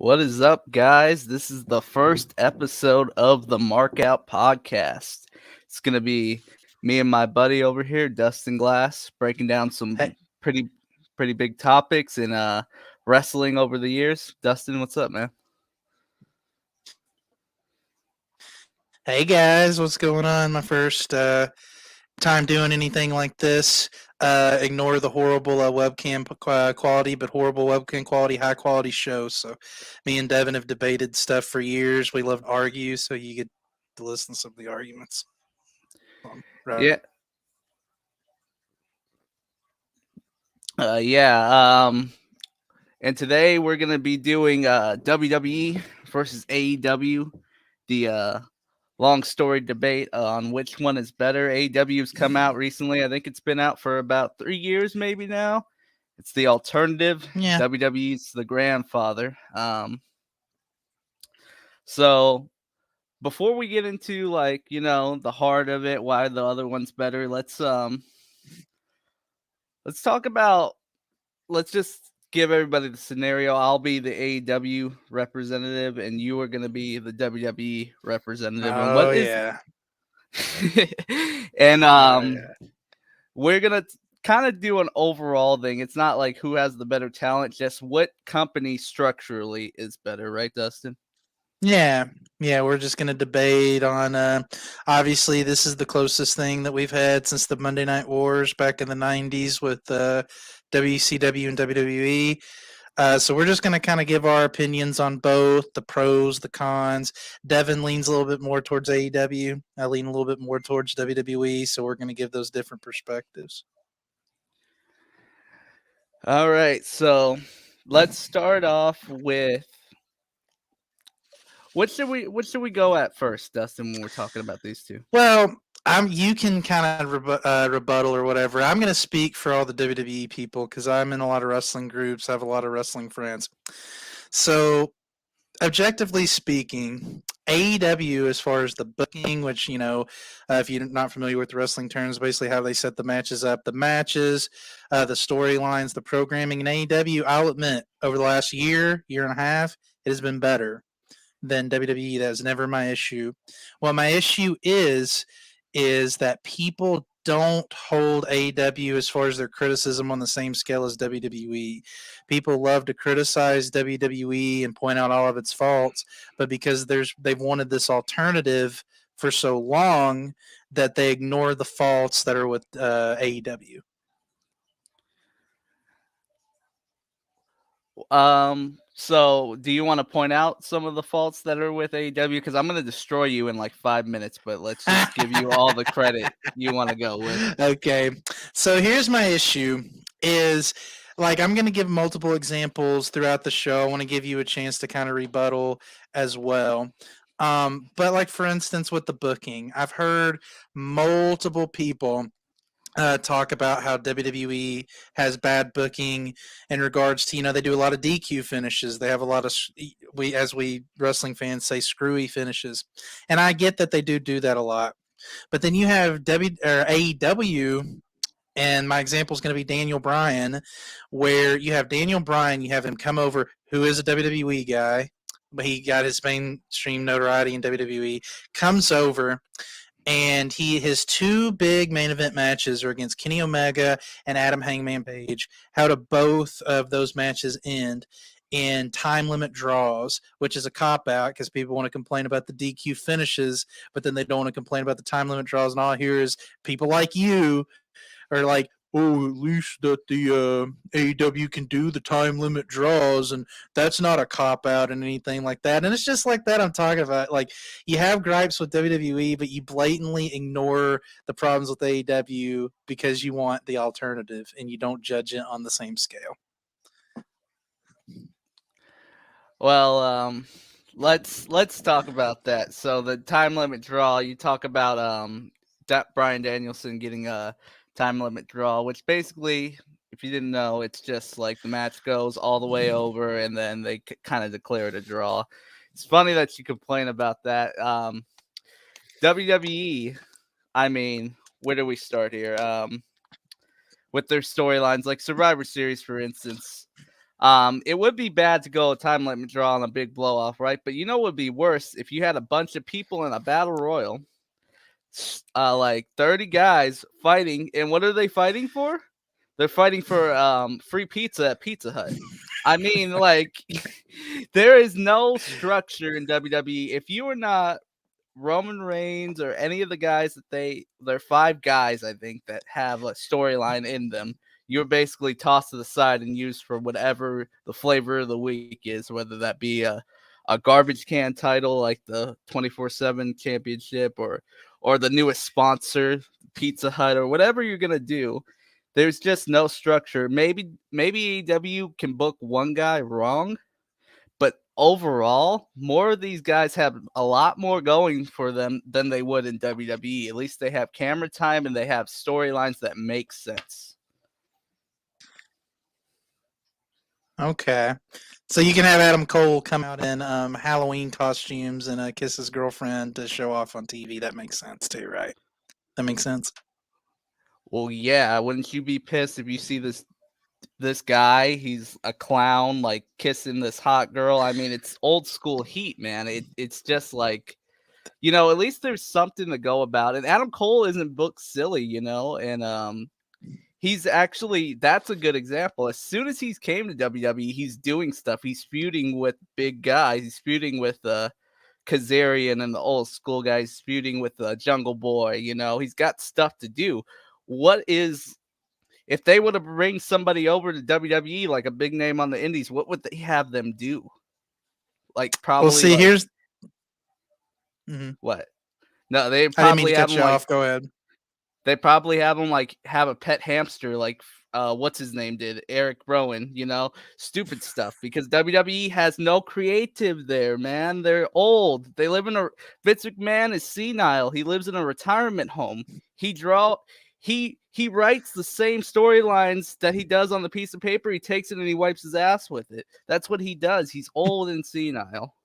What is up, guys? This is the first episode of the Markout Podcast. It's going to be me and my buddy over here, Dustin Glass, breaking down some Hey, pretty pretty big topics in wrestling over the years. Dustin, what's up, man? hey guys, what's going on? My first time doing anything like this. Ignore the horrible webcam quality, but horrible webcam quality, high quality show. So, me and Devin have debated stuff for years. We love to argue, so you get to listen to some of the arguments. Right. Yeah. Yeah. And today we're going to be doing WWE versus AEW, the long story debate on which one is better. AEW's come out recently. I think it's been out for about 3 years maybe now. It's the alternative. Yeah. WWE's the grandfather. So before we get into the heart of it, why the other one's better, let's talk about let's just give everybody the scenario. I'll be the AEW representative and you are going to be the WWE representative. And Oh what is yeah. and Oh yeah. we're gonna kind of do an overall thing. It's not like who has the better talent, just what company structurally is better, right, Dustin? Yeah, yeah, we're just going to debate on. Obviously, this is the closest thing that we've had since the Monday Night Wars back in the '90s with WCW and WWE. So we're just going to kind of give our opinions on both the pros, the cons. Devin leans a little bit more towards AEW. I lean a little bit more towards WWE. So we're going to give those different perspectives. All right, so let's start off with what should we go at first, Dustin, when we're talking about these two? Well, you can kind of rebuttal or whatever. I'm going to speak for all the WWE people because I'm in a lot of wrestling groups. I have a lot of wrestling friends. So, objectively speaking, AEW, as far as the booking, which, if you're not familiar with the wrestling terms, basically how they set the matches up, the matches, the storylines, the programming in AEW, I'll admit, over the last year and a half, it has been better than WWE. That was never my issue. What my issue is that people don't hold AEW as far as their criticism on the same scale as WWE. People love to criticize WWE and point out all of its faults, but because they've wanted this alternative for so long that they ignore the faults that are with AEW. So do you want to point out some of the faults that are with AEW? Because I'm going to destroy you in like 5 minutes, but let's just give you all the credit you want to go with. Okay, so here's my issue: is like I'm going to give multiple examples throughout the show. I want to give you a chance to kind of rebuttal as well. But like for instance, with the booking, I've heard multiple people talk about how WWE has bad booking in regards to they do a lot of DQ finishes. They have a lot of we wrestling fans say screwy finishes, and I get that they do that a lot. But then you have AEW, and my example is going to be Daniel Bryan, where you have Daniel Bryan, you have him come over, who is a WWE guy, but he got his mainstream notoriety in WWE, comes over, and his two big main event matches are against Kenny Omega and Adam Hangman Page. How do both of those matches end in time limit draws, which is a cop out because people want to complain about the DQ finishes, but then they don't want to complain about the time limit draws. And all I hear is people like you are like, oh, at least that the AEW can do the time limit draws, and that's not a cop out and anything like that. And it's just like that I'm talking about. Like, you have gripes with WWE, but you blatantly ignore the problems with AEW because you want the alternative and you don't judge it on the same scale. Well, let's talk about that. So the time limit draw, you talk about Brian Danielson getting a time limit draw, which basically, if you didn't know, it's just like the match goes all the way over and then they kind of declare it a draw. It's funny that you complain about that. WWE, I mean, where do we start here? With their storylines, like Survivor Series, for instance. It would be bad to go a time limit draw on a big blow off, right? But you know what would be worse if you had a bunch of people in a battle royal, like 30 guys fighting, and what are they fighting for? They're fighting for free pizza at Pizza Hut. I mean, like, there is no structure in WWE. If you are not Roman Reigns or any of the guys that they're five guys, I think, that have a storyline in them. You're basically tossed to the side and used for whatever the flavor of the week is, whether that be a garbage can title like the 24/7 championship or the newest sponsor, Pizza Hut, or whatever you're gonna do. There's just no structure. Maybe AEW can book one guy wrong, but overall, more of these guys have a lot more going for them than they would in WWE. At least they have camera time and they have storylines that make sense. Okay. So you can have Adam Cole come out in Halloween costumes and kiss his girlfriend to show off on TV. That makes sense too, right? That makes sense. Well, yeah, wouldn't you be pissed if you see this guy? He's a clown, like kissing this hot girl. I mean, it's old school heat, man. It's just like, at least there's something to go about. And Adam Cole isn't booked silly, and he's actually, that's a good example. As soon as he's came to WWE, he's doing stuff. He's feuding with big guys. He's feuding with Kazarian and the old school guys. He's feuding with Jungle Boy. He's got stuff to do. What is if they would have bring somebody over to WWE like a big name on the Indies? What would they have them do? Like Well, probably see, like here's. Mhm. what? No, they I didn't mean probably to have cut them you like off. Go ahead. They probably have him like have a pet hamster, like what's his name did, Eric Rowan, stupid stuff because WWE has no creative there, man. They're old. They live in a Vince McMahon is senile. He lives in a retirement home. He draw he writes the same storylines that he does on the piece of paper. He takes it and he wipes his ass with it. That's what he does. He's old and senile.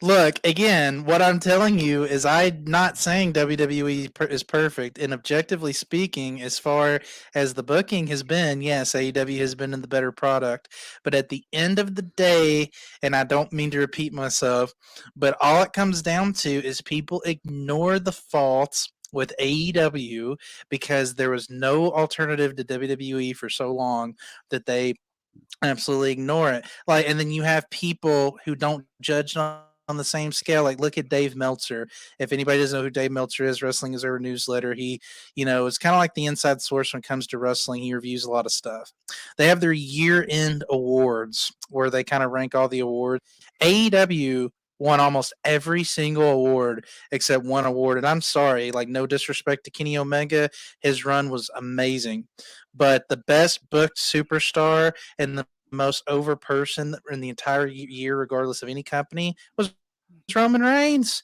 Look, again, what I'm telling you is I'm not saying WWE is perfect. And objectively speaking, as far as the booking has been, yes, AEW has been in the better product. But at the end of the day, and I don't mean to repeat myself, but all it comes down to is people ignore the faults with AEW because there was no alternative to WWE for so long that they absolutely ignore it. Like, and then you have people who don't judge on the same scale. Like, look at Dave Meltzer. If anybody doesn't know who Dave Meltzer is, Wrestling is Our newsletter. It's kind of like the inside source when it comes to wrestling. He reviews a lot of stuff. They have their year-end awards where they kind of rank all the awards. AEW won almost every single award except one award. And I'm sorry, like no disrespect to Kenny Omega, his run was amazing. But the best booked superstar and the most over person in the entire year, regardless of any company, was Roman Reigns.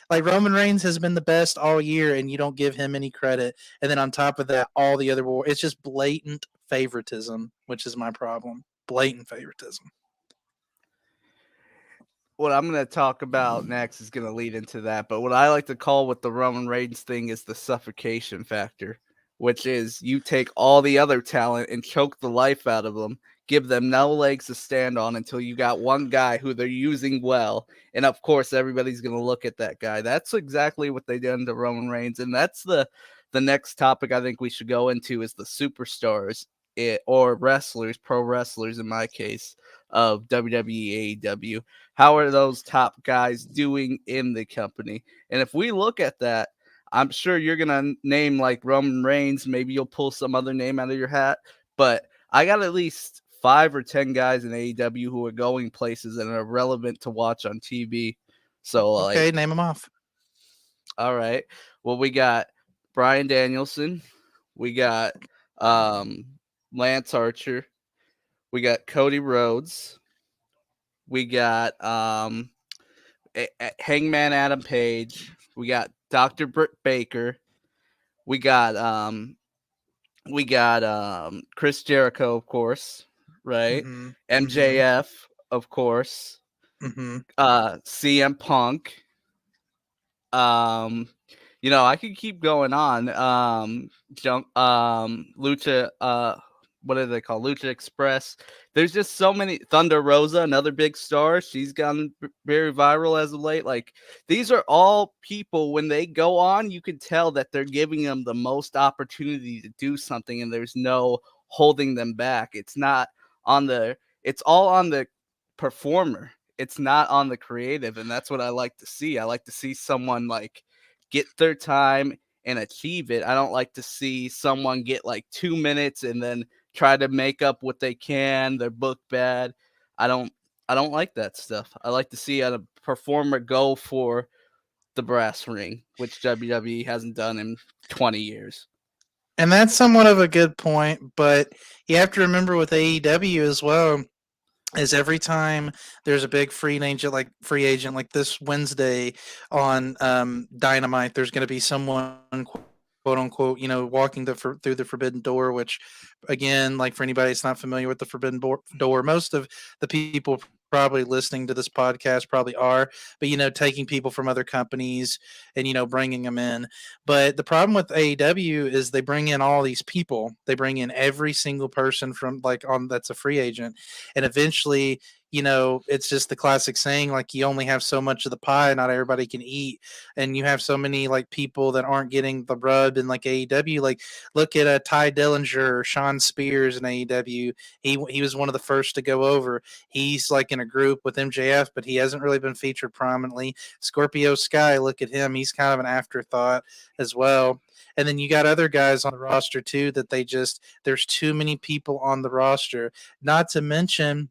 Like Roman Reigns has been the best all year, and you don't give him any credit. And then on top of that, all the other it's just blatant favoritism, which is my problem. Blatant favoritism. What I'm going to talk about next is going to lead into that. But what I like to call with the Roman Reigns thing is the suffocation factor, which is you take all the other talent and choke the life out of them, give them no legs to stand on until you got one guy who they're using well. And of course, everybody's going to look at that guy. That's exactly what they did to Roman Reigns. And that's the next topic I think we should go into is the superstars or wrestlers, pro wrestlers in my case, of WWE AEW. How are those top guys doing in the company? And if we look at that, I'm sure you're gonna name like Roman Reigns. Maybe you'll pull some other name out of your hat, but I got at least 5 or 10 guys in AEW who are going places and are relevant to watch on TV. So Okay, like, name them off. all right, well we got Brian Danielson, we got um, Lance Archer, we got Cody Rhodes, we got Hangman Adam Page. We got Dr. Britt Baker. We got Chris Jericho, of course, right? Mm-hmm. Mm-hmm. MJF, of course. Mm-hmm. CM Punk. Um, I could keep going on. Lucha what do they call Lucha Express. There's just so many. Thunder Rosa, another big star. She's gone very viral as of late. Like these are all people when they go on, you can tell that they're giving them the most opportunity to do something, and there's no holding them back. It's not on the. It's all on the performer. It's not on the creative, and that's what I like to see. I like to see someone like get their time and achieve it. I don't like to see someone get like 2 minutes and then try to make up what they can. They're booked bad. I don't I don't like that stuff. I like to see a performer go for the brass ring, which WWE hasn't done in 20 years. And that's somewhat of a good point, but you have to remember with AEW as well is every time there's a big free agent like this Wednesday on Dynamite, there's going to be someone quote unquote walking through the forbidden door. Which, again, like for anybody that's not familiar with the door, most of the people probably listening to this podcast probably are, but taking people from other companies and bringing them in. But the problem with AEW is they bring in all these people. They bring in every single person from like on that's a free agent, and eventually it's just the classic saying, like, you only have so much of the pie, not everybody can eat. And you have so many like people that aren't getting the rub in like AEW. Like, look at Ty Dillinger or Sean Spears in AEW. He was one of the first to go over. He's like in a group with MJF, but he hasn't really been featured prominently. Scorpio Sky, look at him. He's kind of an afterthought as well. And then you got other guys on the roster too that there's too many people on the roster. Not to mention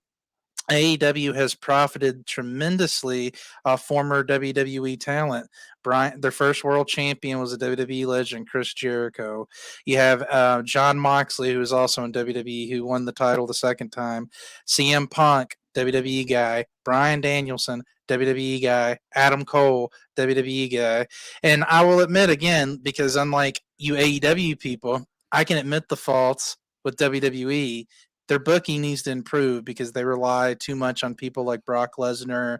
AEW has profited tremendously off former WWE talent. Their first world champion was a WWE legend, Chris Jericho. You have John Moxley, who is also in WWE, who won the title the second time. CM Punk, WWE guy. Bryan Danielson, WWE guy. Adam Cole, WWE guy. And I will admit again, because unlike you AEW people, I can admit the faults with WWE. Their booking needs to improve because they rely too much on people like Brock Lesnar,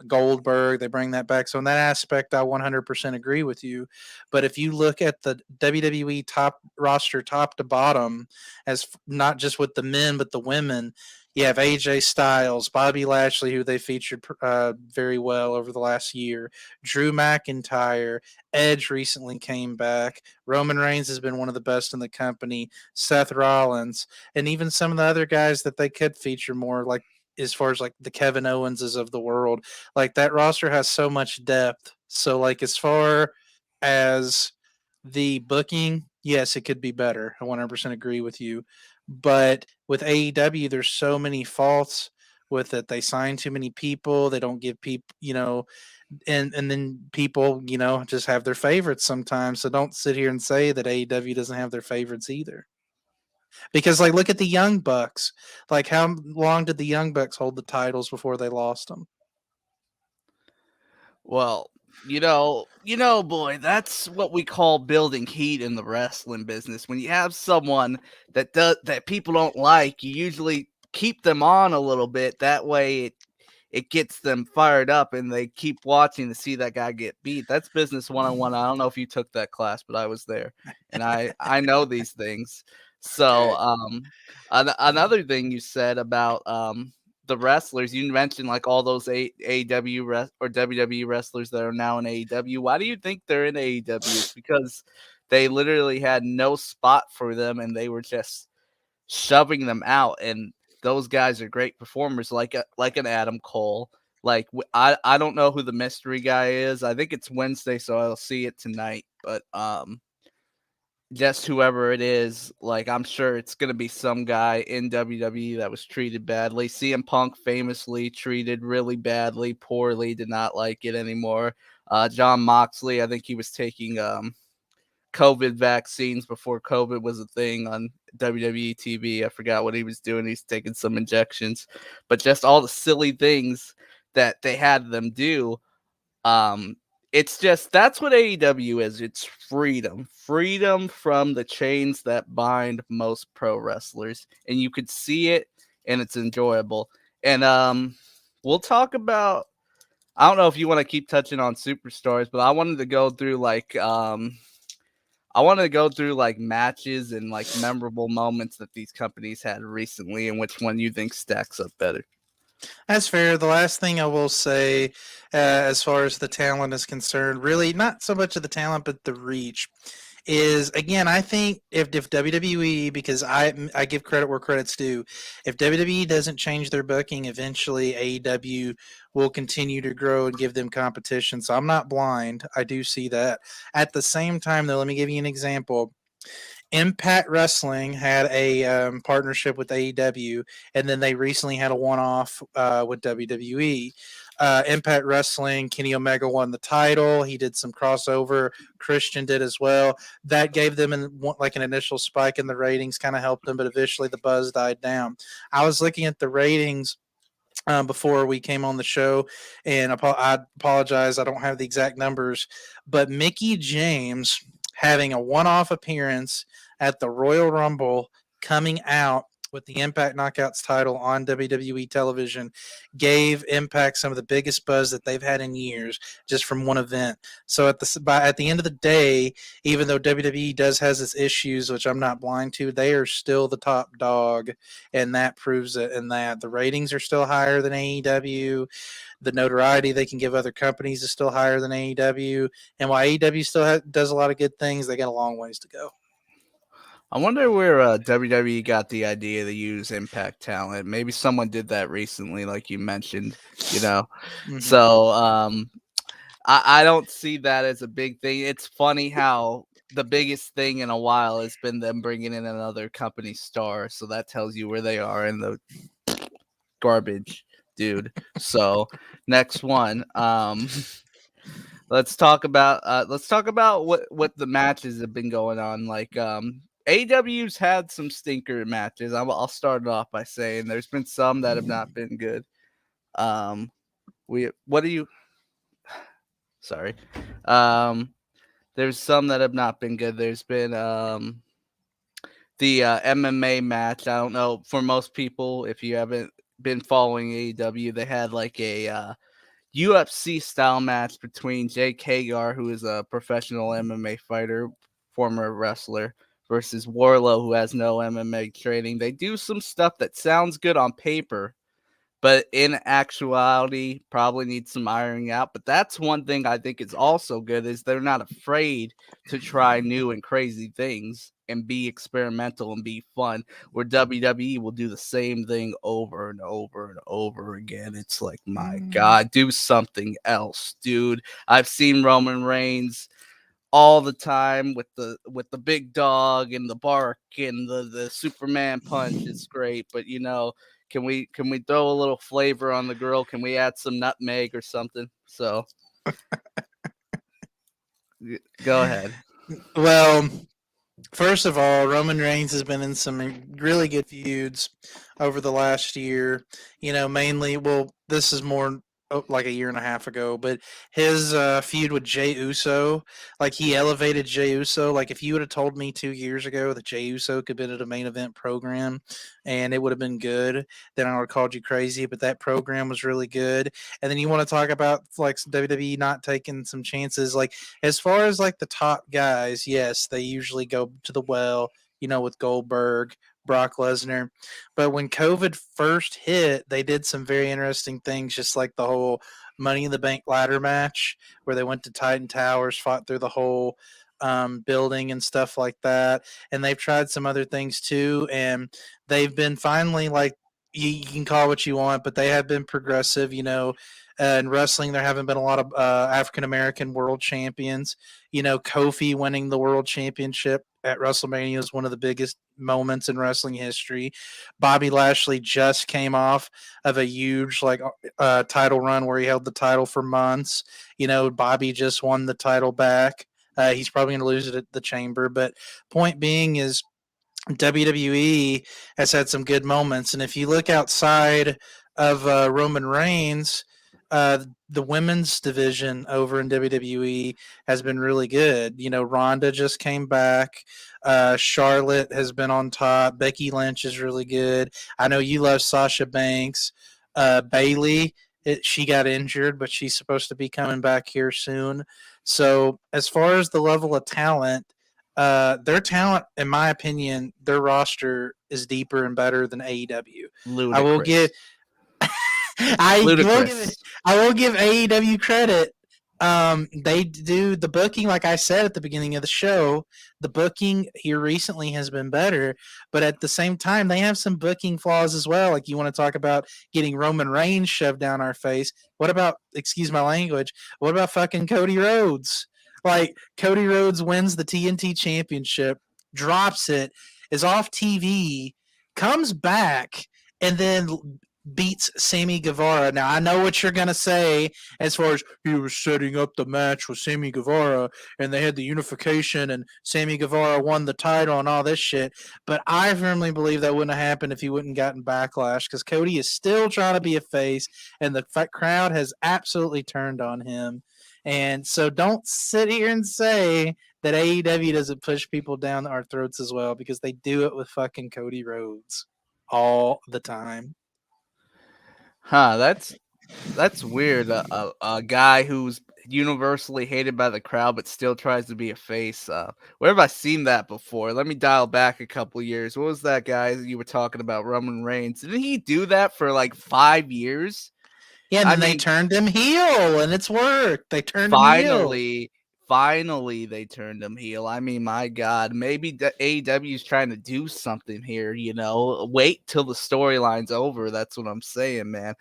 Goldberg. They bring that back. So in that aspect, I 100% agree with you. But if you look at the WWE top roster, top to bottom, as not just with the men but the women, you have AJ Styles, Bobby Lashley, who they featured very well over the last year, Drew McIntyre, Edge recently came back, Roman Reigns has been one of the best in the company, Seth Rollins, and even some of the other guys that they could feature more, like as far as like the Kevin Owenses of the world. Like, that roster has so much depth. So like as far as the booking, yes, it could be better. I 100% agree with you. But with AEW, there's so many faults with it. They sign too many people. They don't give people, and then people, just have their favorites sometimes. So don't sit here and say that AEW doesn't have their favorites either. Because like look at the Young Bucks. Like, how long did the Young Bucks hold the titles before they lost them? Well, boy, that's what we call building heat in the wrestling business. When you have someone that people don't like, you usually keep them on a little bit. That way it gets them fired up and they keep watching to see that guy get beat. That's business 101. I don't know if you took that class, but I was there and I know these things. So, another thing you said about the wrestlers, you mentioned like all those AEW or WWE wrestlers that are now in AEW. Why do you think they're in AEW? It's because they literally had no spot for them and they were just shoving them out. And those guys are great performers, like an Adam Cole. Like, I don't know who the mystery guy is. I think it's Wednesday, so I'll see it tonight. But just whoever it is, like, I'm sure it's gonna be some guy in WWE that was treated badly. CM Punk famously treated really badly, poorly, did not like it anymore. John Moxley, I think he was taking COVID vaccines before COVID was a thing on WWE TV. I forgot what he was doing. He's taking some injections, but just all the silly things that they had them do. Um, it's just that's what AEW is. It's freedom from the chains that bind most pro wrestlers, and you could see it, and it's enjoyable. And we'll talk about. I don't know if you want to keep touching on superstars, but I wanted to go through like I want to go through like matches and like memorable moments that these companies had recently, and which one you think stacks up better. That's fair. The last thing I will say, as far as the talent is concerned, really not so much of the talent, but the reach is again. I think if WWE, because I give credit where credit's due, if WWE doesn't change their booking, eventually AEW will continue to grow and give them competition. So I'm not blind. I do see that. At the same time, though, let me give you an example. Impact Wrestling had a partnership with AEW, and then they recently had a one-off with WWE. Impact Wrestling, Kenny Omega won the title. He did some crossover. Christian did as well. That gave them like an initial spike in the ratings, kind of helped them, but eventually the buzz died down. I was looking at the ratings before we came on the show, and I apologize, I don't have the exact numbers, but Mickey James having a one-off appearance at the Royal Rumble, coming out with the Impact Knockouts title on WWE television, gave Impact some of the biggest buzz that they've had in years just from one event. So at the end of the day, even though WWE does has its issues, which I'm not blind to, they are still the top dog, and that proves it. And that the ratings are still higher than AEW. The notoriety they can give other companies is still higher than AEW. And while AEW still does a lot of good things, they got a long ways to go. I wonder where WWE got the idea to use Impact talent. Maybe someone did that recently, like you mentioned. You know, Mm-hmm. so I don't see that as a big thing. It's funny how the biggest thing in a while has been them bringing in another company star. So that tells you where they are in the garbage, dude. So next one. Let's talk about what the matches have been going on. Like AW's had some stinker matches. I'll start it off by saying there's been some that have not been good. We what do you sorry. Um there's some that have not been good. There's been the MMA match. I don't know, for most people, if you haven't been following AEW, they had like a UFC style match between Jade Cargill, who is a professional MMA fighter, former wrestler, versus Warlow, who has no MMA training. They do some stuff that sounds good on paper, but in actuality probably needs some ironing out. But that's one thing I think is also good, is they're not afraid to try new and crazy things and be experimental and be fun, where WWE will do the same thing over and over and over again. It's like, my God, do something else, dude. I've seen Roman Reigns all the time with the big dog and the bark and the Superman punch. It's great, but can we throw a little flavor on the grill? Can we add some nutmeg or something? So go ahead. Well, first of all, Roman Reigns has been in some really good feuds over the last year. Mainly, well, this is more like a year and a half ago, but his feud with Jey Uso, like he elevated Jey Uso. Like if you would have told me 2 years ago that Jey Uso could have been at a main event program and it would have been good, then I would have called you crazy. But that program was really good. And then you want to talk about like WWE not taking some chances, like as far as like the top guys, yes, they usually go to the well, with Goldberg, Brock Lesnar. But when COVID first hit, they did some very interesting things, just like the whole Money in the Bank ladder match, where they went to Titan Towers, fought through the whole building and stuff like that. And they've tried some other things too. And they've been finally like, you can call what you want, but they have been progressive. In wrestling, there haven't been a lot of African American world champions. Kofi winning the world championship at WrestleMania is one of the biggest moments in wrestling history. Bobby Lashley just came off of a huge title run where he held the title for months. Bobby just won the title back. He's probably going to lose it at the Chamber, but point being is WWE has had some good moments, and if you look outside of Roman Reigns, the women's division over in WWE has been really good. Ronda just came back. Charlotte has been on top. Becky Lynch is really good. I know you love Sasha Banks. Bailey, she got injured, but she's supposed to be coming back here soon. So as far as the level of talent, their talent, in my opinion, their roster is deeper and better than AEW. I will give Ludicrous. I will give it. Ludicrous. I will give AEW credit. They do the booking, like I said at the beginning of the show. The booking here recently has been better, but at the same time, they have some booking flaws as well. Like you want to talk about getting Roman Reigns shoved down our face. What about, excuse my language? What about fucking Cody Rhodes? Like Cody Rhodes wins the TNT Championship, drops it, is off TV, comes back, and then beats Sammy Guevara. Now I know what you're gonna say as far as he was setting up the match with Sammy Guevara and they had the unification and Sammy Guevara won the title and all this shit. But I firmly believe that wouldn't have happened if he wouldn't gotten backlash because Cody is still trying to be a face and the crowd has absolutely turned on him. And so don't sit here and say that AEW doesn't push people down our throats as well because they do it with fucking Cody Rhodes all the time. Huh, that's weird. A guy who's universally hated by the crowd but still tries to be a face. Where have I seen that before? Let me dial back a couple years. What was that guy that you were talking about, Roman Reigns? Didn't he do that for like 5 years? Yeah, and I then they mean, turned him heel, and it's worked. They turned him heel. finally, finally they turned him heel. I mean, my God, maybe AEW is trying to do something here. Wait till the storyline's over. That's what I'm saying, man.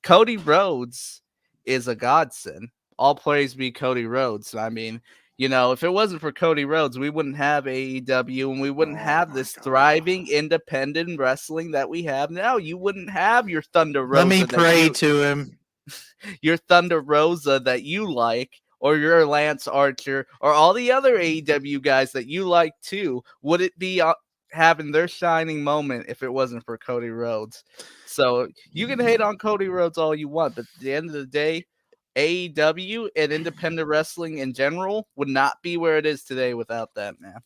Cody Rhodes is a godsend. All praise be Cody Rhodes. I mean, if it wasn't for Cody Rhodes, we wouldn't have AEW and we wouldn't Oh have my this thriving god. independent wrestling that we have now. You wouldn't have Let me pray to him. your Thunder Rosa that you like, or your Lance Archer, or all the other AEW guys that you like too. Would it be having their shining moment if it wasn't for Cody Rhodes? So you can hate on Cody Rhodes all you want, but at the end of the day, AEW and independent wrestling in general would not be where it is today without that, man.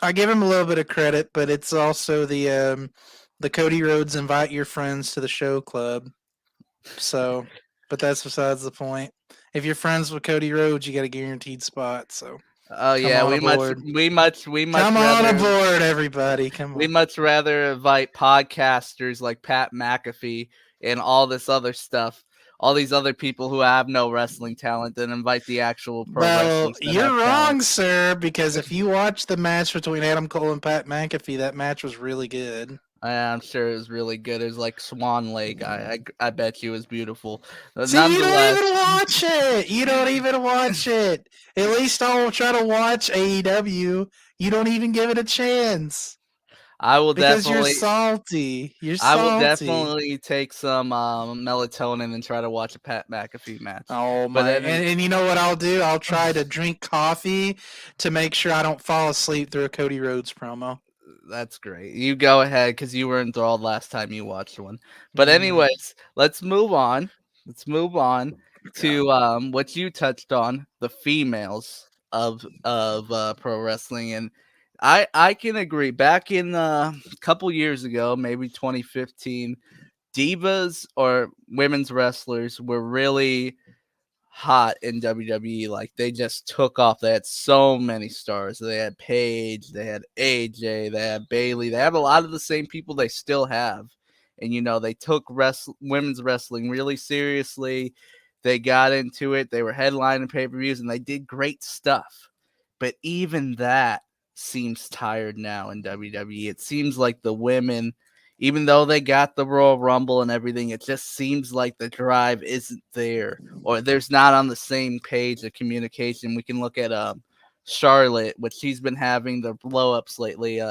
I give him a little bit of credit, but it's also the Cody Rhodes invite your friends to the show club. So, but that's besides the point. If you're friends with Cody Rhodes, you got a guaranteed spot. So, Oh come yeah, on we much aboard. we much we much Come on rather aboard, everybody. Come We on. much rather invite podcasters like Pat McAfee and all this other stuff, all these other people who have no wrestling talent than invite the actual pro Well, wrestlers that you're have talent. wrong, sir, because if you watch the match between Adam Cole and Pat McAfee, that match was really good. I'm sure it was really good. It was like Swan Lake. I bet you it was beautiful. See, you don't Nonetheless, even watch it. You don't even watch it. At least I'll try to watch AEW. You don't even give it a chance I will because you're definitely salty. You're I will salty. definitely take some melatonin and try to watch a Pat McAfee match. Oh But my! then And you know what I'll do? I'll try to drink coffee to make sure I don't fall asleep through a Cody Rhodes promo. That's great. You go ahead because you were enthralled last time you watched one. But Mm, anyways, let's move on. Let's move on God. to what you touched on, the females of pro wrestling, and I can agree. Back in a couple years ago, maybe 2015, divas or women's wrestlers were really hot in WWE. Like they just took off. They had so many stars. They had Paige, they had AJ, they had Bailey. They have a lot of the same people they still have. And they took women's wrestling really seriously. They got into it. They were headlining pay-per-views and they did great stuff. But even that seems tired now in WWE. It seems like the women, even though they got the Royal Rumble and everything, it just seems like the drive isn't there, or there's not on the same page of communication. We can look at Charlotte, which she's been having the blow ups lately.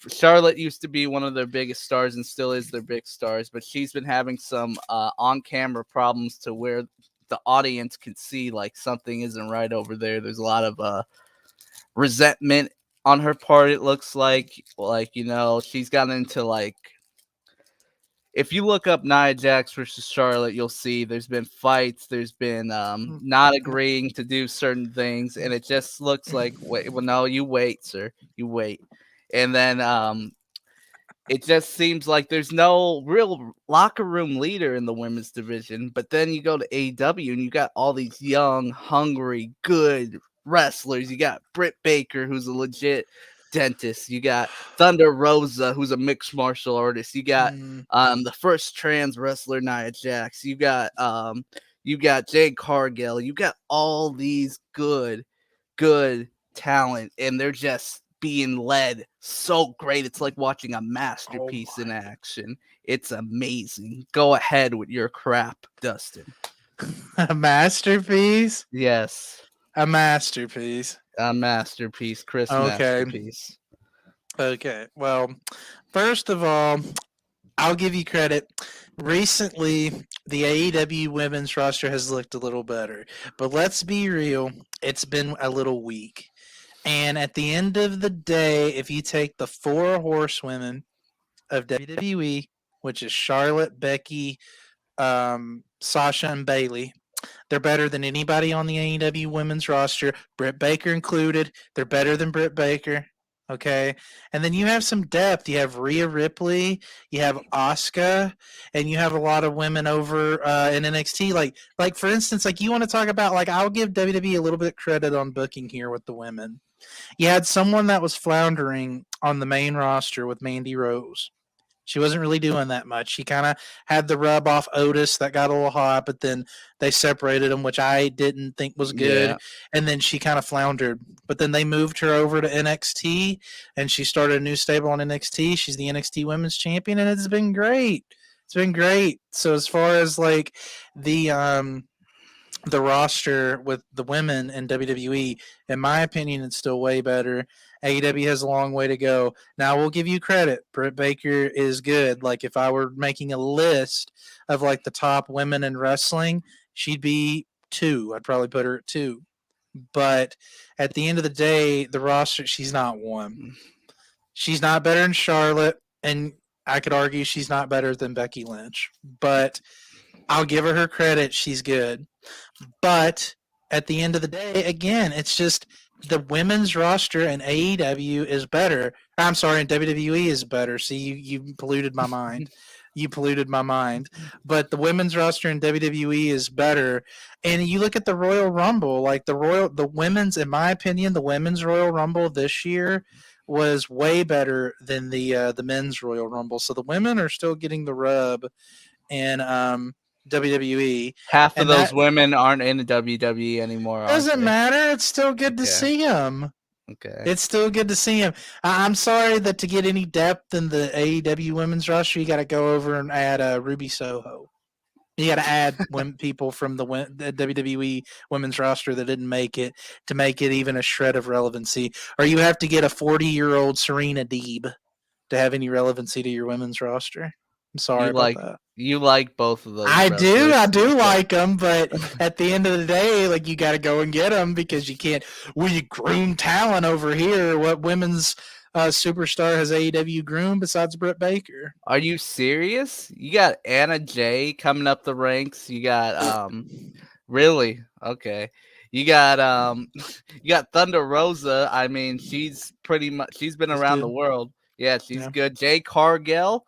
Charlotte used to be one of their biggest stars and still is their big stars, but she's been having some on camera problems to where the audience can see like something isn't right over there. There's a lot of resentment on her part. It looks like she's gotten into like, if you look up Nia Jax versus Charlotte, you'll see there's been fights. There's been not agreeing to do certain things, and it just looks like, wait, well, no, you wait, sir, you wait, and then it just seems like there's no real locker room leader in the women's division. But then you go to AEW and you got all these young, hungry, good wrestlers. You got Britt Baker, who's a legit dentist. You got Thunder Rosa, who's a mixed martial artist. You got Mm, the first trans wrestler, Nia Jax. You got Jade Cargill. You got all these good talent, and they're just being led so great. It's like watching a oh masterpiece in my. action. It's amazing. Go ahead with your crap, Dustin. A masterpiece? Yes, A masterpiece. a masterpiece, Chris Okay. masterpiece. Okay. Well, first of all, I'll give you credit. Recently, the AEW women's roster has looked a little better. But let's be real, it's been a little weak. And at the end of the day, if you take the four horsewomen of WWE, which is Charlotte, Becky, Sasha, and Bailey, they're better than anybody on the AEW women's roster, Britt Baker included. They're better than Britt Baker. Okay. And then you have some depth. You have Rhea Ripley, you have Asuka, and you have a lot of women over in NXT. Like for instance, like you want to talk about, like, I'll give WWE a little bit of credit on booking here with the women. You had someone that was floundering on the main roster with Mandy Rose. She wasn't really doing that much. She kind of had the rub off Otis that got a little hot, but then they separated them, which I didn't think was good. Yeah. And then she kind of floundered. But then they moved her over to NXT, and she started a new stable on NXT. She's the NXT Women's Champion, and it's been great. It's been great. So as far as like the roster with the women in WWE, in my opinion, it's still way better. AEW has a long way to go. Now, we'll give you credit. Britt Baker is good. Like, if I were making a list of like the top women in wrestling, she'd be two. I'd probably put her at two. But at the end of the day, the roster, she's not one. She's not better than Charlotte, and I could argue she's not better than Becky Lynch. But I'll give her credit. She's good. But at the end of the day, again, it's just the women's roster in AEW is better. I'm sorry, in WWE is better. See, you polluted my mind. You polluted my mind. But the women's roster in WWE is better. And you look at the Royal Rumble, like the women's, in my opinion, the women's Royal Rumble this year was way better than the men's Royal Rumble. So the women are still getting the rub in WWE, Half of and those that women aren't in the WWE anymore, aren't doesn't they? matter. It's still good to Okay. see him. Okay. It's still good to see him. I'm sorry that to get any depth in the AEW women's roster, you got to go over and add Ruby Soho. You got to add people from the WWE women's roster that didn't make it to make it even a shred of relevancy. Or you have to get a 40-year-old Serena Deeb to have any relevancy to your women's roster. I'm sorry You about like that. you like both of those I wrestlers. do Okay. like them, but at the end of the day, like, you got to go and get them because you can't. We groom talent over here. What women's superstar has AEW groomed besides Britt Baker? Are you serious? You got Anna Jay coming up the ranks. You got really? Okay. You got you got Thunder Rosa. I mean, she's been He's around the good. world. Yeah, she's Yeah. good. Jade Cargill.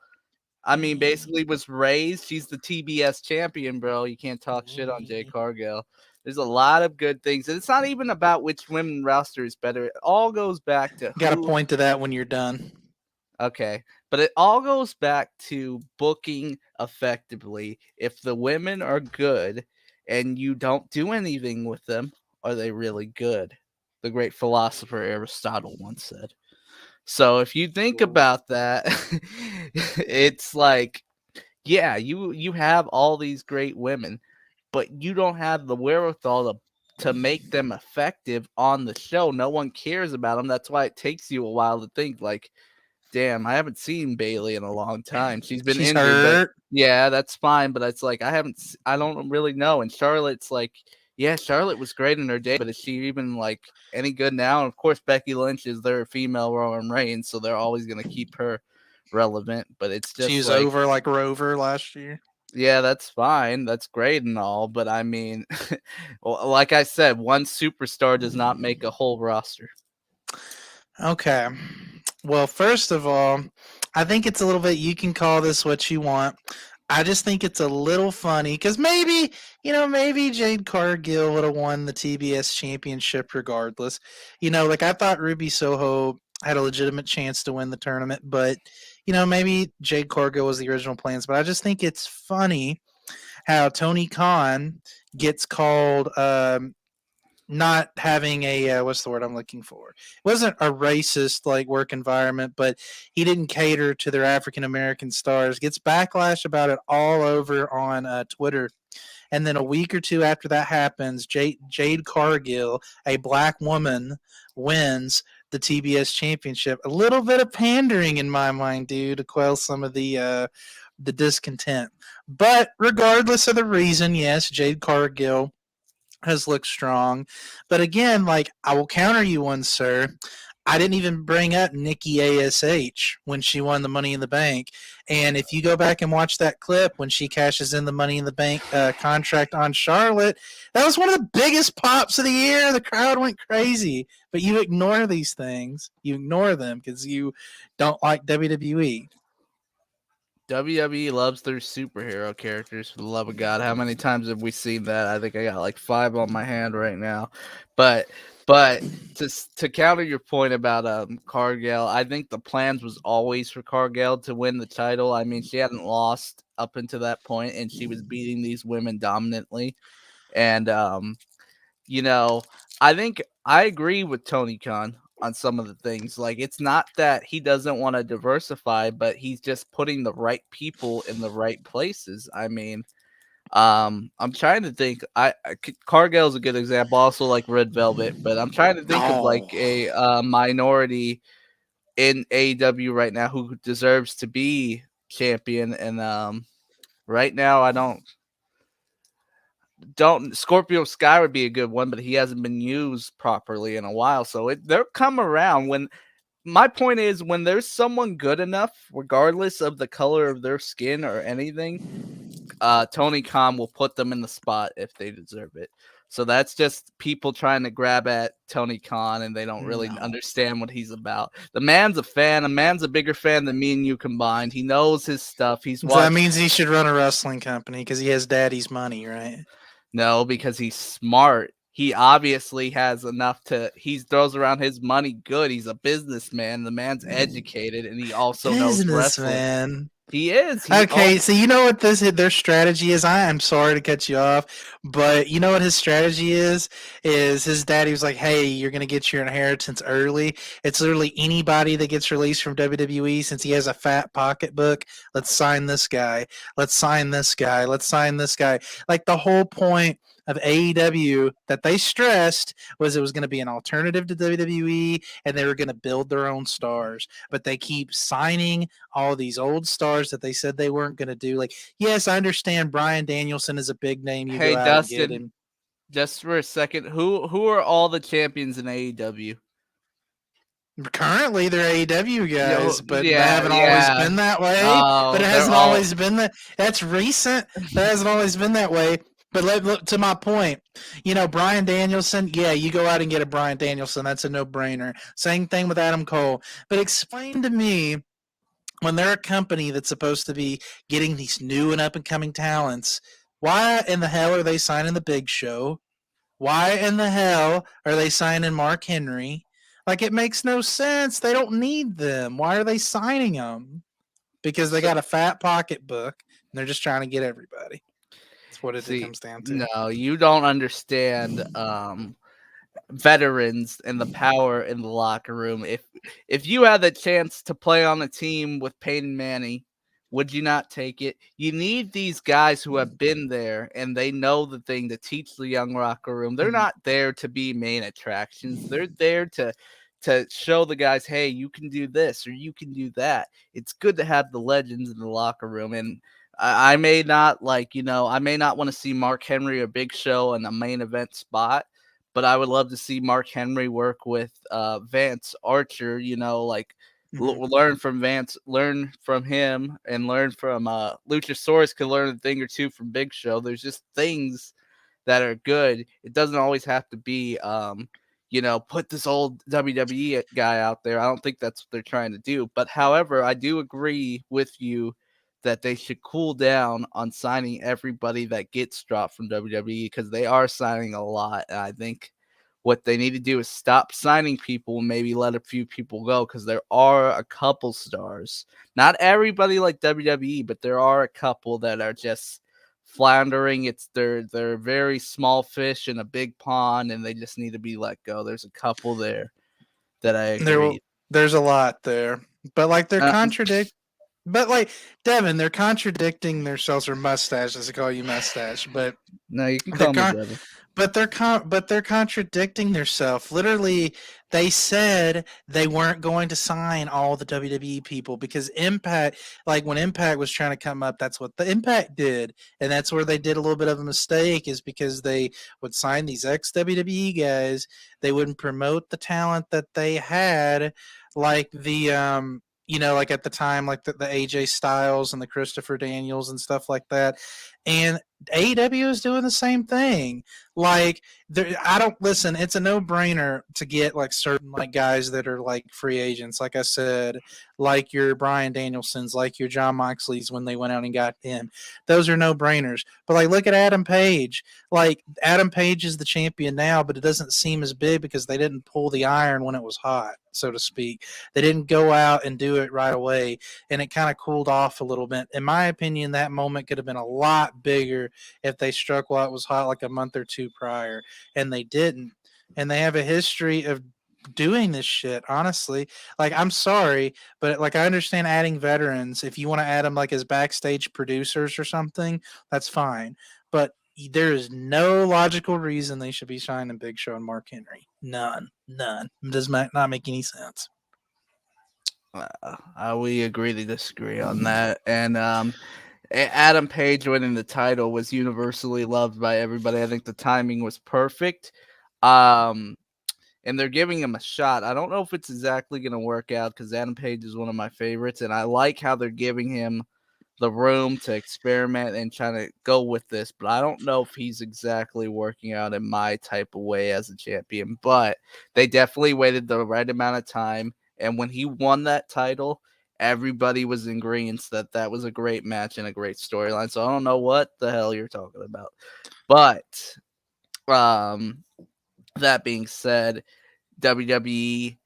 I mean, basically was raised. She's the TBS champion, bro. You can't talk shit on Jade Cargill. There's a lot of good things. And it's not even about which women roster is better. It all goes back to Got to who. point to that when you're done. Okay. But it all goes back to booking effectively. If the women are good and you don't do anything with them, are they really good? The great philosopher Aristotle once said. So if you think about that, it's like, yeah, you have all these great women, but you don't have the wherewithal to make them effective on the show. No one cares about them. That's why it takes you a while to think, like, damn, I haven't seen Bailey in a long time. She's been She's injured, but hurt. yeah, that's fine. But it's like I don't really know. And Charlotte's like, yeah, Charlotte was great in her day, but is she even like any good now? And of course, Becky Lynch is their female Roman Reigns, so they're always gonna keep her relevant. But it's She just was like, over like Rover last year. yeah, that's fine. That's great and all. But I mean, well, like I said, one superstar does not make a whole roster. Okay. Well, first of all, I think it's a little bit. You can call this what you want. I just think it's a little funny because maybe, maybe Jade Cargill would have won the TBS championship regardless. Like I thought Ruby Soho had a legitimate chance to win the tournament, but, maybe Jade Cargill was the original plans. But I just think it's funny how Tony Khan gets called not having a what's the word I'm looking for? It wasn't a racist like work environment, but he didn't cater to their African American stars. Gets backlash about it all over on Twitter. And then a week or two after that happens, Jade Cargill, a black woman, wins the TBS championship. A little bit of pandering in my mind, dude, to quell some of the discontent. But regardless of the reason, yes, Jade Cargill has looked strong. But again, like I will counter you one, sir. I didn't even bring up Nikki ASH when she won the Money in the Bank. And if you go back and watch that clip when she cashes in the Money in the Bank contract on Charlotte, that was one of the biggest pops of the year. The crowd went crazy. But you ignore these things. You ignore them because you don't like WWE. WWE loves their superhero characters, for the love of God. How many times have we seen that? I think I got like 5 on my hand right now. But but to counter your point about Cargill, I think the plans was always for Cargill to win the title. I mean, she hadn't lost up until that point, and she was beating these women dominantly. And you know, I think I agree with Tony Khan on some of the things. Like, it's not that he doesn't want to diversify, but he's just putting the right people in the right places. I mean, I'm trying to think. Cargill's a good example, also like Red Velvet, but I'm trying to think of like Oh. a minority in AEW right now who deserves to be champion. And right now, I don't Scorpio Sky would be a good one, but he hasn't been used properly in a while. So they'll come around. When my point is, when there's someone good enough, regardless of the color of their skin or anything, Tony Khan will put them in the spot if they deserve it. So that's just people trying to grab at Tony Khan, and they don't really No. understand what he's about. The man's a fan. A man's a bigger fan than me and you combined. He knows his stuff. He's So that watched. means he should run a wrestling company because he has daddy's money, right? No, because he's smart. He obviously has enough to he throws around his money good. He's a businessman. The man's educated and he also knows wrestling. Businessman. He is. He Okay, all so you know what their strategy is? I am sorry to cut you off, but you know what his strategy is? Is his daddy was like, "Hey, you're gonna get your inheritance early." It's literally anybody that gets released from WWE since he has a fat pocketbook. Let's sign this guy. Let's sign this guy. Let's sign this guy. Like the whole point of AEW that they stressed was it was going to be an alternative to WWE and they were going to build their own stars. But they keep signing all these old stars that they said they weren't going to do. Like, yes, I understand Brian Danielson is a big name. You go Hey out and get Dustin, him. just for a second, who are all the champions in AEW? Currently, they're AEW Yo, guys, but they yeah, haven't always yeah. been that way. But Oh, it they're hasn't all always been that. That's recent. That hasn't always been that way. But look, to my point, Brian Danielson, yeah, you go out and get a Brian Danielson. That's a no brainer. Same thing with Adam Cole. But explain to me when they're a company that's supposed to be getting these new and up and coming talents, why in the hell are they signing the Big Show? Why in the hell are they signing Mark Henry? Like, it makes no sense. They don't need them. Why are they signing them? Because they so, got a fat pocketbook and they're just trying to get everybody. That's what it see, comes down to. no, you don't understand veterans and the power in the locker room. If you had the chance to play on a team with Peyton Manning, would you not take it? You need these guys who have been there and they know the thing to teach the young locker room. They're Mhm. not there to be main attractions. They're there to show the guys, hey, you can do this or you can do that. It's good to have the legends in the locker room. And I may not I may not want to see Mark Henry or Big Show in a main event spot, but I would love to see Mark Henry work with Vance Archer, Mhm. learn from Vance, learn from him, and learn from Luchasaurus could learn a thing or two from Big Show. There's just things that are good. It doesn't always have to be, put this old WWE guy out there. I don't think that's what they're trying to do. But however, I do agree with you that they should cool down on signing everybody that gets dropped from WWE because they are signing a lot. And I think what they need to do is stop signing people and maybe let a few people go because there are a couple stars. Not everybody like WWE, but there are a couple that are just floundering. They're very small fish in a big pond, and they just need to be let go. There's a couple there that I There, agree. there's a lot there, but like they're Uh, contradict. But like Devin, they're contradicting themselves. Or Mustache, as I call you, Mustache. But no, you can they're call me Devin. but they're contradicting themselves. Literally, they said they weren't going to sign all the WWE people because Impact, like when Impact was trying to come up, that's what the Impact did, and that's where they did a little bit of a mistake, is because they would sign these ex WWE guys, they wouldn't promote the talent that they had, like the like at the time, like the AJ Styles and the Christopher Daniels and stuff like that, and AEW is doing the same thing. Like, I don't listen. It's a no-brainer to get like certain like guys that are like free agents. Like I said, like your Brian Danielsons, like your John Moxleys when they went out and got him. Those are no-brainers. But like, look at Adam Page. Like Adam Page is the champion now, but it doesn't seem as big because they didn't pull the iron when it was hot, so to speak. They didn't go out and do it right away, and it kind of cooled off a little bit. In my opinion, that moment could have been a lot bigger if they struck while it was hot like a month or two prior, and they didn't. And they have a history of doing this shit, honestly. Like, I'm sorry, but like I understand adding veterans. If you want to add them like as backstage producers or something, that's fine. But there is no logical reason they should be signing Big Show and Mark Henry. None. None. It does not make any sense. We agree to disagree on that. And Adam Page winning the title was universally loved by everybody. I think the timing was perfect. Um, and they're giving him a shot. I don't know if it's exactly going to work out because Adam Page is one of my favorites, and I like how they're giving him the room to experiment and trying to go with this. But I don't know if he's exactly working out in my type of way as a champion. But they definitely waited the right amount of time, and when he won that title, everybody was in agreement that that was a great match and a great storyline. So I don't know what the hell you're talking about, but um, that being said, WWE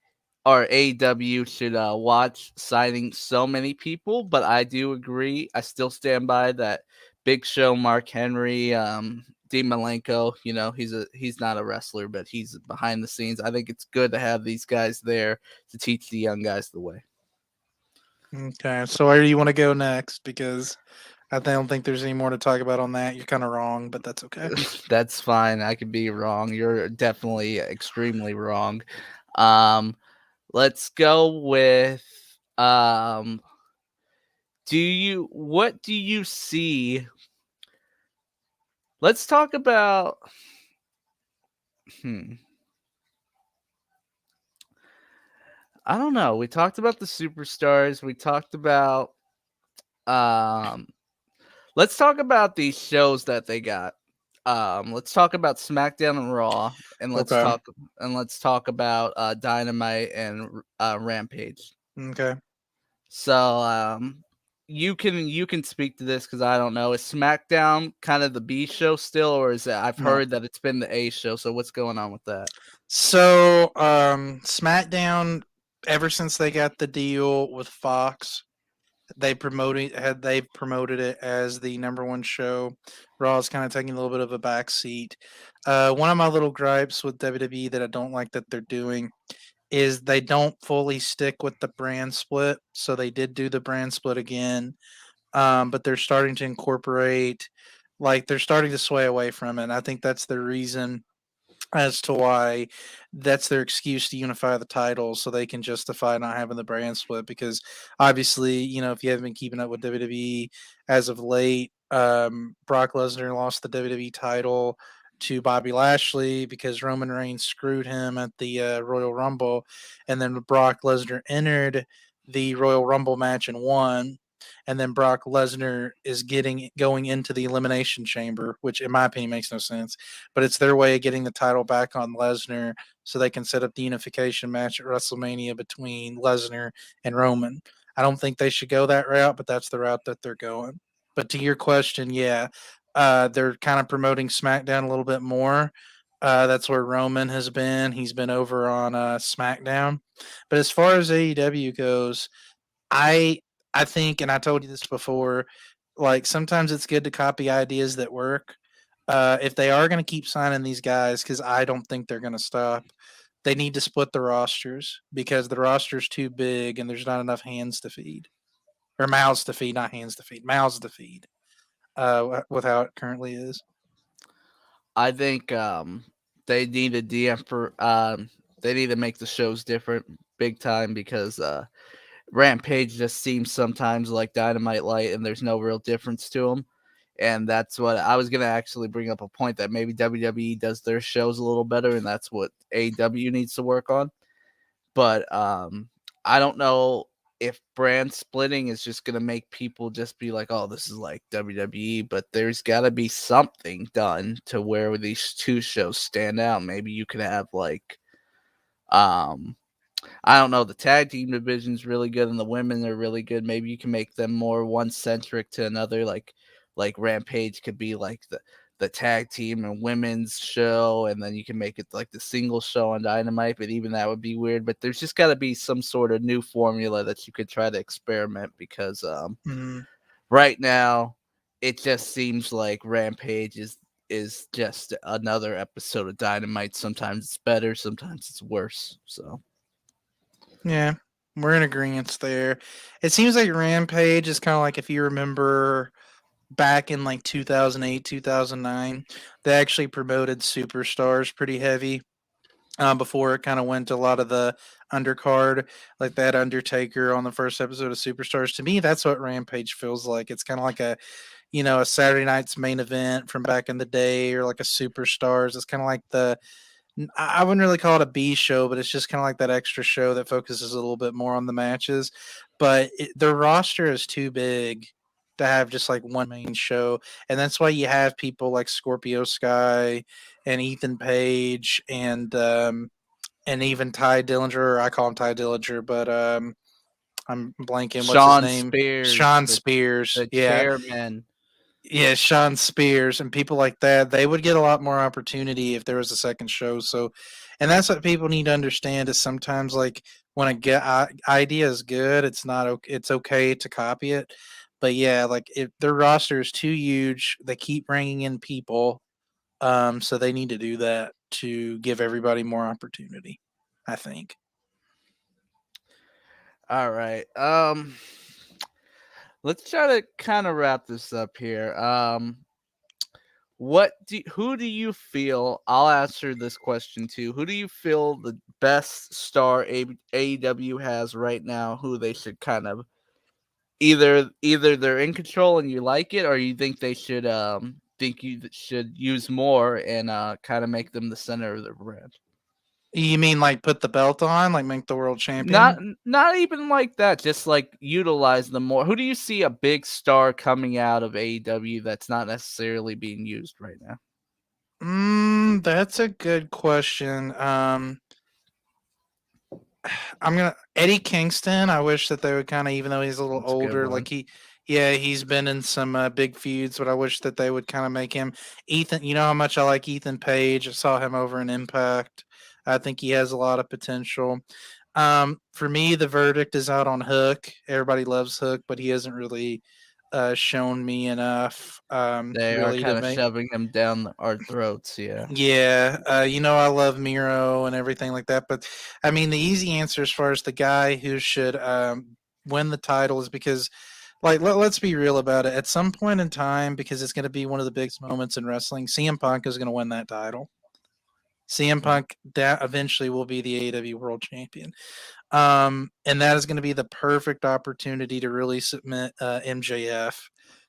or AEW should watch signing so many people, but I do agree. I still stand by that Big Show, Mark Henry, Dean Malenko. You know, he's not a wrestler, but he's behind the scenes. I think it's good to have these guys there to teach the young guys the way. Okay, so where do you want to go next? Because I don't think there's any more to talk about on that. You're kind of wrong, but that's okay. That's fine. I could be wrong. You're definitely extremely wrong. Um, let's go with what do you see? Let's talk about hmm. I don't know. We talked about the superstars. We talked about um let's talk about these shows that they got. Let's talk about SmackDown and Raw, and Okay. let's talk about Dynamite and Rampage. Okay. So you can speak to this because I don't know. Is SmackDown kind of the B show still, or is it? I've No. heard that it's been the A show. So what's going on with that? So, SmackDown, ever since they got the deal with Fox, they've promoted it as the number one show. Raw is kind of taking a little bit of a back seat. One of my little gripes with WWE that I don't like that they're doing is they don't fully stick with the brand split. So they did do the brand split again, but they're starting to incorporate, like they're starting to sway away from it. And I think that's the reason as to why that's their excuse to unify the titles so they can justify not having the brand split, because obviously, if you haven't been keeping up with WWE as of late, Brock Lesnar lost the WWE title to Bobby Lashley because Roman Reigns screwed him at the Royal Rumble, and then Brock Lesnar entered the Royal Rumble match and won, and then Brock Lesnar is going into the Elimination Chamber, which in my opinion makes no sense, but it's their way of getting the title back on Lesnar so they can set up the unification match at WrestleMania between Lesnar and Roman. I don't think they should go that route, but that's the route that they're going. But to your question, yeah, they're kind of promoting SmackDown a little bit more. That's where Roman has been. He's been over on SmackDown. But as far as AEW goes, I I think, and I told you this before, like sometimes it's good to copy ideas that work. If they are going to keep signing these guys, because I don't think they're going to stop, they need to split the rosters because the roster's too big and there's not enough hands to feed or mouths to feed, not hands to feed, mouths to feed. With how it currently is. I think they need a DM for they need to make the shows different big time because Rampage just seems sometimes like Dynamite Light and there's no real difference to them. And that's what I was gonna actually bring up a point that maybe WWE does their shows a little better, and that's what AEW needs to work on. But I don't know if brand splitting is just gonna make people just be like, "Oh, this is like WWE," but there's got to be something done to where these two shows stand out. Maybe you could have like, um, I don't know, the tag team division's really good and the women are really good. Maybe you can make them more one centric to another, like Rampage could be like the tag team and women's show, and then you can make it like the single show on Dynamite, but even that would be weird. But there's just gotta be some sort of new formula that you could try to experiment because Mm, right now it just seems like Rampage is just another episode of Dynamite. Sometimes it's better, sometimes it's worse. So yeah, we're in agreement there. It seems like Rampage is kind of like if you remember back in like 2008, 2009, they actually promoted superstars pretty heavy. Before it kind of went to a lot of the undercard, like that Undertaker on the first episode of Superstars. To me, that's what Rampage feels like. It's kind of like a Saturday night's main event from back in the day, or like a Superstars. It's kind of like I wouldn't really call it a B show, but it's just kind of like that extra show that focuses a little bit more on the matches. But their roster is too big to have just like one main show, and that's why you have people like Scorpio Sky and Ethan Page and even Ty Dillinger. Or I call him Ty Dillinger, but I'm blanking. What's his Sean name? Spears, Sean Spears. the Yeah, chairman. yeah, Sean Spears and people like that, they would get a lot more opportunity if there was a second show. So, and that's what people need to understand is sometimes like when idea is good, it's not okay. It's okay to copy it, but yeah, like if their roster is too huge, they keep bringing in people, so they need to do that to give everybody more opportunity. I think. All right. Let's try to kind of wrap this up here. Who do you feel? I'll answer this question too. Who do you feel the best star AEW has right now? Who they should kind of either they're in control and you like it, or you think they should should use more and kind of make them the center of the brand. You mean like put the belt on, like make the world Not champion? not even like that. Just like utilize them more. Who do you see a big star coming out of AEW that's not necessarily being used right now? That's a good question. I'm gonna Eddie Kingston. I wish that they would kind of, even though he's a little That's a good older, one. like yeah, he's been in some big feuds, but I wish that they would kind of make him Ethan. You know how much I like Ethan Page. I saw him over in Impact. I think he has a lot of potential. For me, the verdict is out on Hook. Everybody loves Hook, but he hasn't really shown me enough, They are really to kind of make. shoving them down our throats. Yeah. Yeah, I love Miro and everything like that, but I mean, the easy answer as far as the guy who should win the title is because, like, let's be real about it. At some point in time, because it's going to be one of the biggest moments in wrestling, CM Punk is going to win that title. CM Punk eventually will be the AEW World Champion, and that is going to be the perfect opportunity to really submit MJF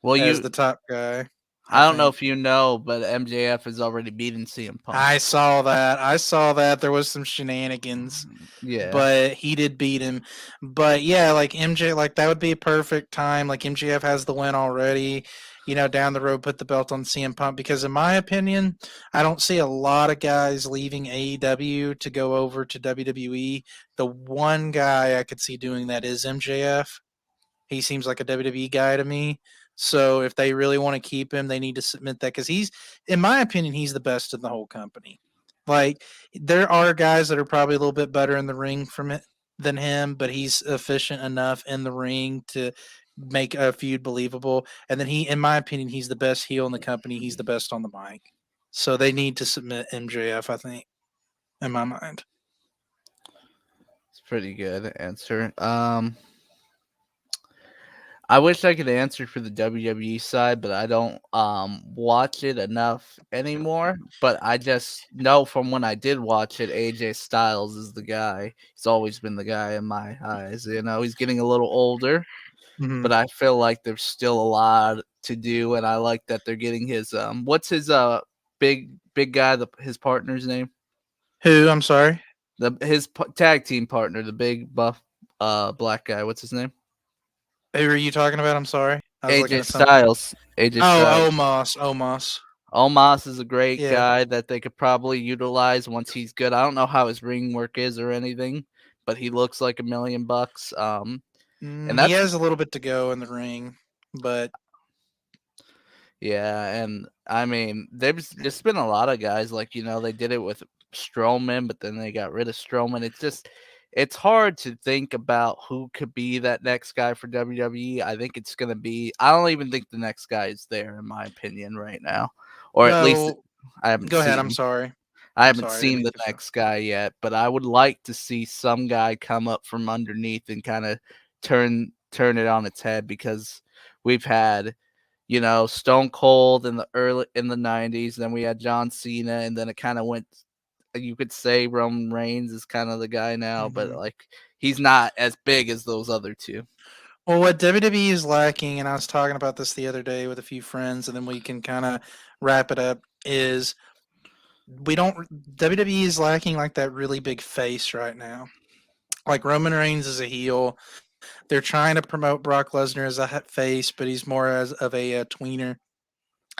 Well, as you the top guy. I I don't know think. if you know, but MJF has already beaten CM Punk. I saw that. I saw that there was some shenanigans, Yeah. but he did beat him. But yeah, like MJ, like that would be a perfect time. Like MJF has the win already. Down the road, put the belt on CM Punk because, in my opinion, I don't see a lot of guys leaving AEW to go over to WWE. The one guy I could see doing that is MJF. he seems like a WWE guy to me. So if they really want to keep him, they need to submit that because he's, in my opinion, he's the best in the whole company. Like there are guys that are probably a little bit better in the ring from it than him, but he's efficient enough in the ring to make a feud believable. And then he, in my opinion, he's the best heel in the company. He's the best on the mic. So they need to submit MJF, I think, in my mind. It's pretty good answer. I wish I could answer for the WWE side, but I don't watch it enough anymore. But I just know from when I did watch it, AJ Styles is the guy. He's always been the guy in my eyes. You know, he's getting a little older, Mm-hmm. but I feel like there's still a lot to do, and I like that they're getting his what's his big guy, his partner's name? Who? I'm sorry. Tag team partner, the big buff black guy. What's his name? Who are you talking about? I'm sorry. I was looking AJ at something. Styles. AJ Oh, Styles. Omos. Omos. Omos is a great Yeah. guy that they could probably utilize once he's good. I don't know how his ring work is or anything, but he looks like $1,000,000. And He that's has a little bit to go in the ring, but yeah, and I mean, there's just been a lot of guys like they did it with Strowman, but then they got rid of Strowman. It's hard to think about who could be that next guy for WWE. I think it's gonna be. I don't even think the next guy is there, in my opinion, right now, or at least well, I haven't go ahead. I'm seen. sorry. I I'm haven't sorry. I didn't seen mean the to interrupt. next guy yet, but I would like to see some guy come up from underneath and kind of turn it on its head because we've had Stone Cold in the 90s, then we had John Cena, and then it kind of went. You could say Roman Reigns is kind of the guy now, but Hmm. like he's not as big as those other two. Well, what WWE is lacking, and I was talking about this the other day with a few friends, and then we can kind of wrap it up, is we don't, WWE is lacking like that really big face right now. Like Roman Reigns is a heel. They're trying to promote Brock Lesnar as a face, but he's more as of a tweener.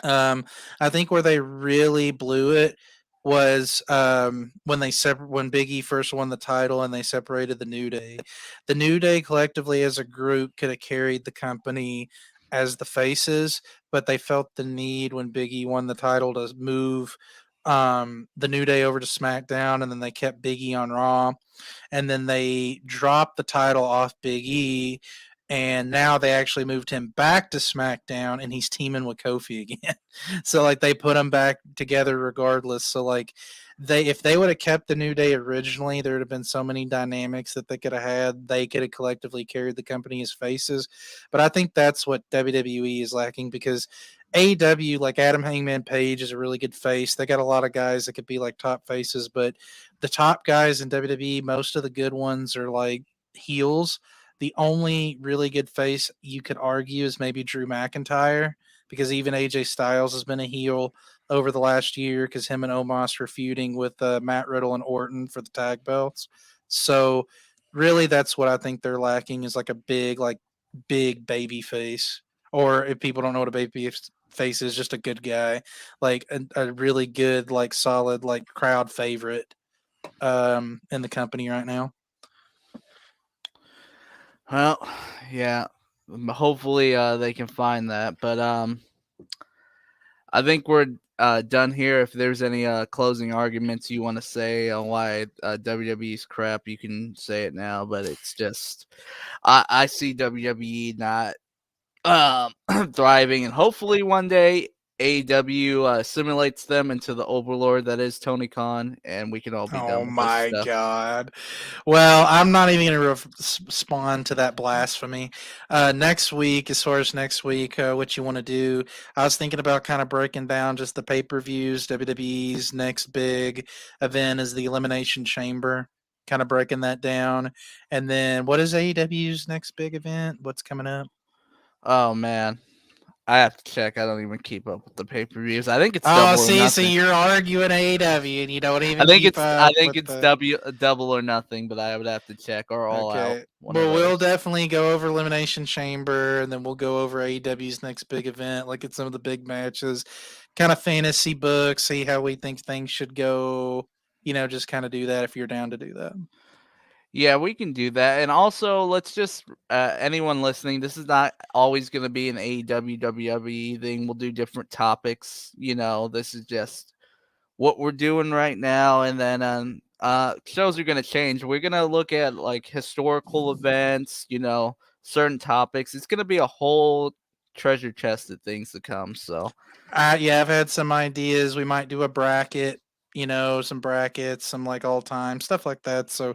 Um, I think where they really blew it was when when Biggie first won the title and they separated the New Day. The New Day collectively as a group could have carried the company as the faces, but they felt the need when Biggie won the title to move the New Day over to SmackDown, and then they kept Biggie on Raw, and then they dropped the title off Big E, and now they actually moved him back to SmackDown, and he's teaming with Kofi again. So like they put them back together regardless. So like if they would have kept the New Day originally, there would have been so many dynamics that they could have had. They could have collectively carried the company as faces. But I think that's what WWE is lacking because AEW, like Adam Hangman Page, is a really good face. They got a lot of guys that could be like top faces, but the top guys in WWE, most of the good ones are like heels. The only really good face you could argue is maybe Drew McIntyre because even AJ Styles has been a heel over the last year because him and Omos were feuding with Matt Riddle and Orton for the tag belts. So really, that's what I think they're lacking is like a big baby face. Or if people don't know what a baby face is, just a good guy, like a really good, like solid, like crowd favorite in the company right now. Well, yeah. Hopefully, they can find that, but I think we're done here. If there's any closing arguments you want to say on why WWE's crap, you can say it now. But it's just I see WWE not thriving, and hopefully one day AEW simulates them into the overlord that is Tony Khan, and we can all be Oh done with this my stuff. god. Well, I'm not even going to respond to that blasphemy. Next week, as far as next week, what you want to do, I was thinking about kind of breaking down just the pay per views. WWE's next big event is the Elimination Chamber, kind of breaking that down. And then what is AEW's next big event? What's coming up? Oh man, I have to check. I don't even keep up with the pay per views. I think it's Oh, Double or see, so Nothing. you're arguing AEW and you don't I even think keep it's I up think with it's the. Double or Nothing, but I would have to check or All Out, Okay. one of Well, we'll those. definitely go over Elimination Chamber, and then we'll go over AEW's next big event, look at some of the big matches, kind of fantasy books, see how we think things should go. Just kind of do that if you're down to do that. Yeah, we can do that. And also, let's just anyone listening, this is not always going to be an AEW WWE thing. We'll do different topics. This is just what we're doing right now, and then shows are going to change. We're going to look at like historical events, certain topics. It's going to be a whole treasure chest of things to come. So Yeah, I've had some ideas. We might do a bracket, some brackets, some like all time stuff like that. So,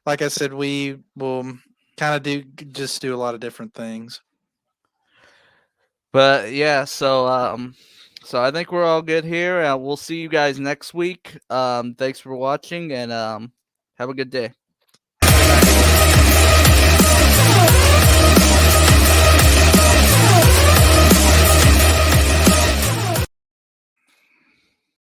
like I said, we will kind of just do a lot of different things. but yeah, so I think we're all good here. We'll see you guys next week. Thanks for watching, and have a good day.